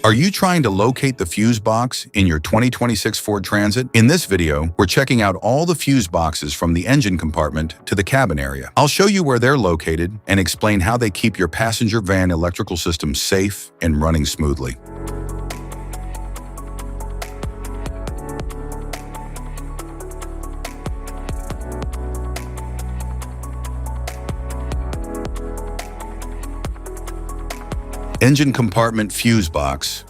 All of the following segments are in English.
Are you trying to locate the fuse box in your 2026 Ford Transit? In this video, we're checking out all the fuse boxes from the engine compartment to the cabin area. I'll show you where they're located and explain how they keep your passenger van electrical system safe and running smoothly. Engine compartment fuse box.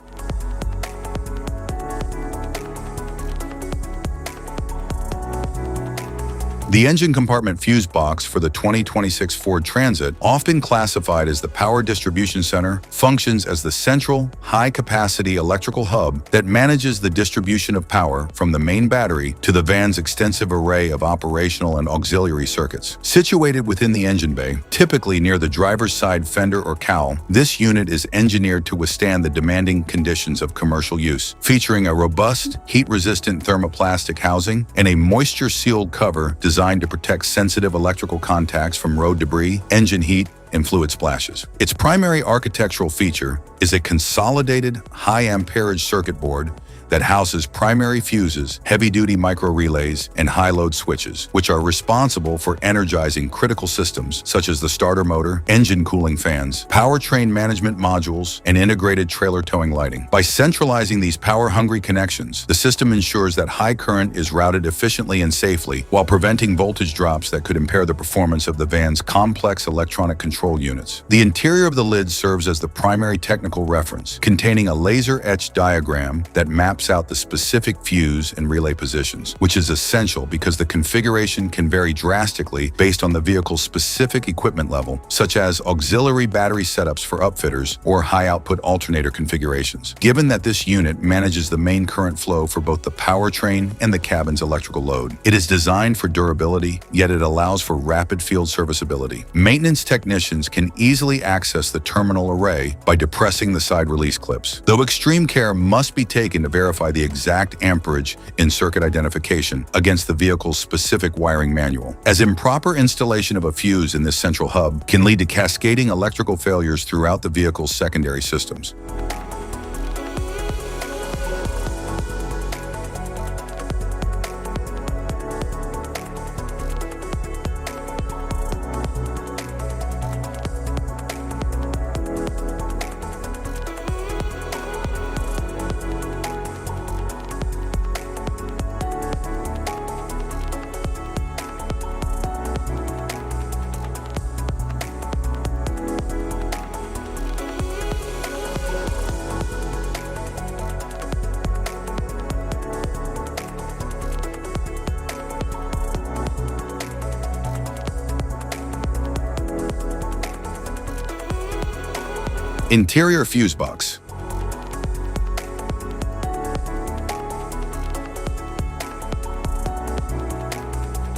The engine compartment fuse box for the 2026 Ford Transit, often classified as the power distribution center, functions as the central, high-capacity electrical hub that manages the distribution of power from the main battery to the van's extensive array of operational and auxiliary circuits. Situated within the engine bay, typically near the driver's side fender or cowl, this unit is engineered to withstand the demanding conditions of commercial use, featuring a robust, heat-resistant thermoplastic housing and a moisture-sealed cover designed to protect sensitive electrical contacts from road debris, engine heat, and fluid splashes. Its primary architectural feature is a consolidated high-amperage circuit board that houses primary fuses, heavy-duty micro-relays, and high-load switches, which are responsible for energizing critical systems such as the starter motor, engine cooling fans, powertrain management modules, and integrated trailer towing lighting. By centralizing these power-hungry connections, the system ensures that high current is routed efficiently and safely while preventing voltage drops that could impair the performance of the van's complex electronic control units. The interior of the lid serves as the primary technical reference, containing a laser-etched diagram that maps out the specific fuse and relay positions, which is essential because the configuration can vary drastically based on the vehicle's specific equipment level, such as auxiliary battery setups for upfitters or high-output alternator configurations. Given that this unit manages the main current flow for both the powertrain and the cabin's electrical load, it is designed for durability, yet it allows for rapid field serviceability. Maintenance technicians can easily access the terminal array by depressing the side release clips, though extreme care must be taken to verify the exact amperage in circuit identification against the vehicle's specific wiring manual, as improper installation of a fuse in this central hub can lead to cascading electrical failures throughout the vehicle's secondary systems. Interior fuse box.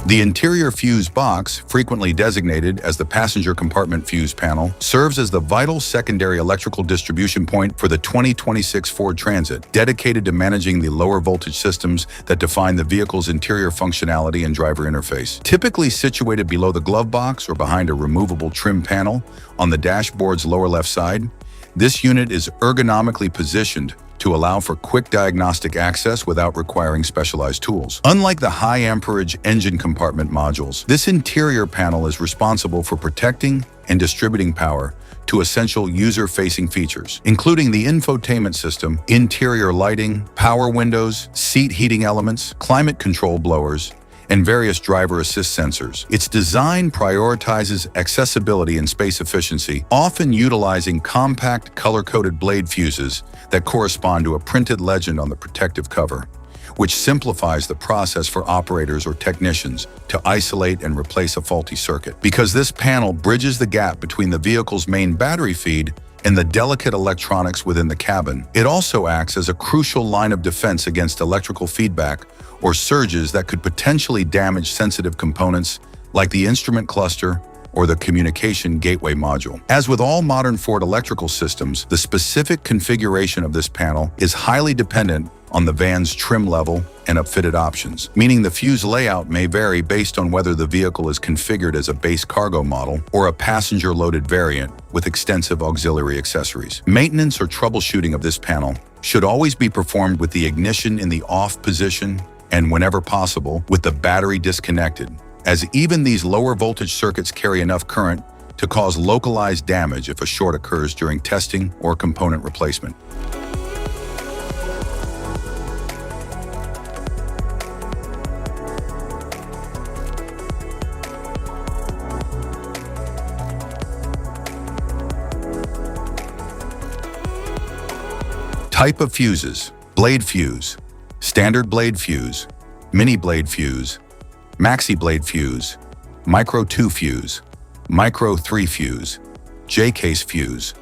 The interior fuse box, frequently designated as the passenger compartment fuse panel, serves as the vital secondary electrical distribution point for the 2026 Ford Transit, dedicated to managing the lower voltage systems that define the vehicle's interior functionality and driver interface. Typically situated below the glove box or behind a removable trim panel on the dashboard's lower left side, this unit is ergonomically positioned to allow for quick diagnostic access without requiring specialized tools. Unlike the high-amperage engine compartment modules, this interior panel is responsible for protecting and distributing power to essential user-facing features, including the infotainment system, interior lighting, power windows, seat heating elements, climate control blowers, and various driver assist sensors. Its design prioritizes accessibility and space efficiency, often utilizing compact color-coded blade fuses that correspond to a printed legend on the protective cover, which simplifies the process for operators or technicians to isolate and replace a faulty circuit. Because this panel bridges the gap between the vehicle's main battery feed and the delicate electronics within the cabin, it also acts as a crucial line of defense against electrical feedback or surges that could potentially damage sensitive components like the instrument cluster or the communication gateway module. As with all modern Ford electrical systems, the specific configuration of this panel is highly dependent on the van's trim level and upfitted options, meaning the fuse layout may vary based on whether the vehicle is configured as a base cargo model or a passenger-loaded variant with extensive auxiliary accessories. Maintenance or troubleshooting of this panel should always be performed with the ignition in the off position and, whenever possible, with the battery disconnected, as even these lower voltage circuits carry enough current to cause localized damage if a short occurs during testing or component replacement. Type of fuses: blade fuse, standard blade fuse, mini blade fuse, maxi blade fuse, micro 2 fuse, micro 3 fuse, J-case fuse.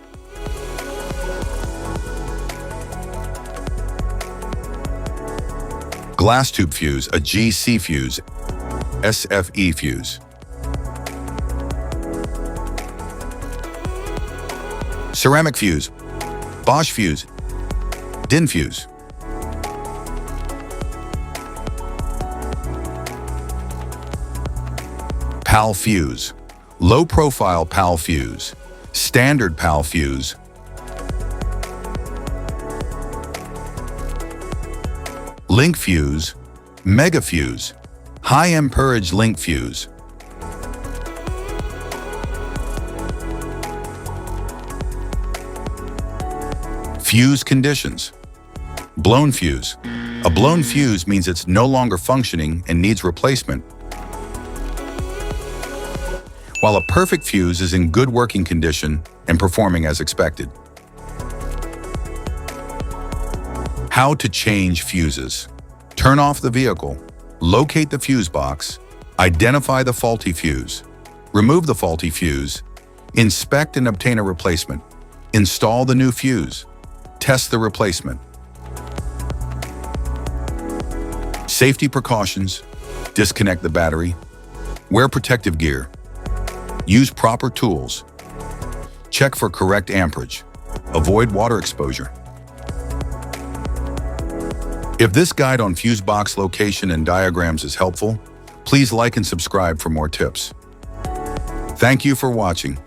Glass tube fuse, a GC fuse, SFE fuse. Ceramic fuse, Bosch fuse, DIN fuse. PAL fuse, low profile PAL fuse, standard PAL fuse, link fuse, mega fuse, high amperage link fuse. Fuse conditions: blown fuse. A blown fuse means it's no longer functioning and needs replacement, while a perfect fuse is in good working condition and performing as expected. How to change fuses: turn off the vehicle, locate the fuse box, identify the faulty fuse, remove the faulty fuse, inspect and obtain a replacement, install the new fuse, test the replacement. Safety precautions: disconnect the battery, wear protective gear, use proper tools, check for correct amperage, avoid water exposure. If this guide on fuse box location and diagrams is helpful, please like and subscribe for more tips. Thank you for watching.